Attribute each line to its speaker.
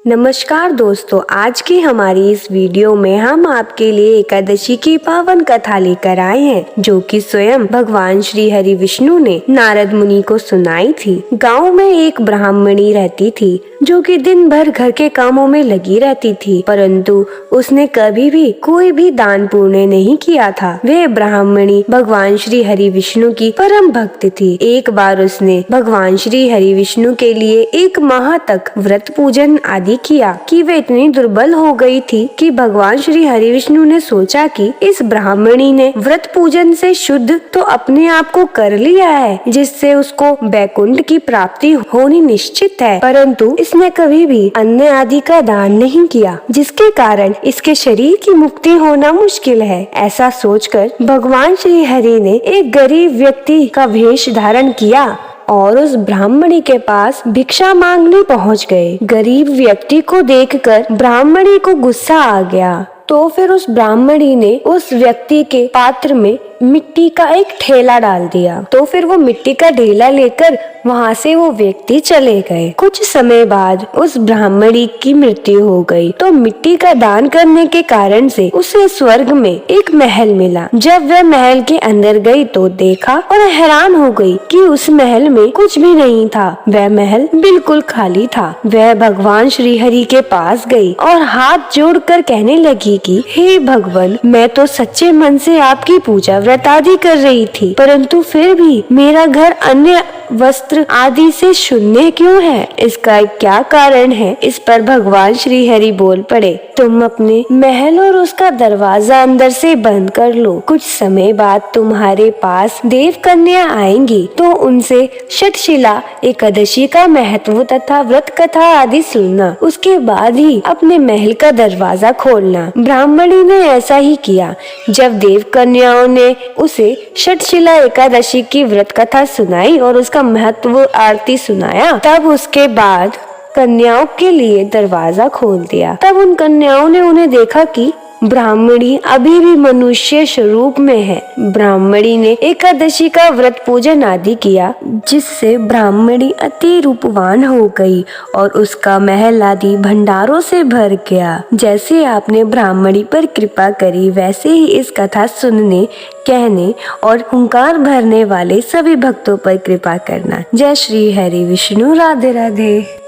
Speaker 1: नमस्कार दोस्तों, आज की हमारी इस वीडियो में हम आपके लिए एकादशी की पावन कथा लेकर आए हैं, जो कि स्वयं भगवान श्री हरि विष्णु ने नारद मुनि को सुनाई थी। गांव में एक ब्राह्मणी रहती थी, जो कि दिन भर घर के कामों में लगी रहती थी, परंतु उसने कभी भी कोई भी दान पुण्य नहीं किया था। वह ब्राह्मणी भगवान श्री हरि विष्णु की परम भक्त थी। एक बार उसने भगवान श्री हरि विष्णु के लिए एक माह तक व्रत पूजन आदि किया कि वे इतनी दुर्बल हो गई थी कि भगवान श्री हरि विष्णु ने सोचा कि इस ब्राह्मणी ने व्रत पूजन से शुद्ध तो अपने आप को कर लिया है, जिससे उसको बैकुंठ की प्राप्ति होनी निश्चित है, परंतु इसने कभी भी अन्न आदि का दान नहीं किया, जिसके कारण इसके शरीर की मुक्ति होना मुश्किल है। ऐसा सोचकर भगवान श्री हरि ने एक गरीब व्यक्ति का वेश धारण किया और उस ब्राह्मणी के पास भिक्षा मांगने पहुंच गए। गरीब व्यक्ति को देखकर ब्राह्मणी को गुस्सा आ गया, तो फिर उस ब्राह्मणी ने उस व्यक्ति के पात्र में मिट्टी का एक ठेला डाल दिया। तो फिर वो मिट्टी का ढेला लेकर वहाँ से वो व्यक्ति चले गए। कुछ समय बाद उस ब्राह्मणी की मृत्यु हो गई। तो मिट्टी का दान करने के कारण से उसे स्वर्ग में एक महल मिला। जब वह महल के अंदर गई तो देखा और हैरान हो गई कि उस महल में कुछ भी नहीं था। वह महल बिल्कुल खाली था। वह भगवान श्री हरि के पास गई और हाथ जोड़कर कहने लगी कि हे भगवान, मैं तो सच्चे मन से आपकी पूजा व्रत आदि कर रही थी, परंतु फिर भी मेरा घर अन्य वस्त्र आदि से शून्य क्यों है? इसका क्या कारण है? इस पर भगवान श्री हरि बोल पड़े, तुम अपने महल और उसका दरवाजा अंदर से बंद कर लो। कुछ समय बाद तुम्हारे पास देव कन्या आएंगी, तो उनसे षटशिला एकादशी का महत्व तथा व्रत कथा आदि सुनना। उसके बाद ही अपने महल का दरवाजा खोलना। ब्राह्मणी ने ऐसा ही किया। जब देव कन्याओं ने उसे षटशिला एकादशी की व्रत कथा सुनाई और उसका महत्व आरती सुनाया, तब उसके बाद कन्याओं के लिए दरवाजा खोल दिया। तब उन कन्याओं ने उन्हें देखा कि ब्राह्मणी अभी भी मनुष्य स्वरूप में है। ब्राह्मणी ने एकादशी का व्रत पूजन आदि किया, जिससे ब्राह्मणी अति रूपवान हो गई और उसका महल आदि भंडारों से भर गया। जैसे आपने ब्राह्मणी पर कृपा करी, वैसे ही इस कथा सुनने, कहने और हुंकार भरने वाले सभी भक्तों पर कृपा करना। जय श्री हरि विष्णु। राधे राधे।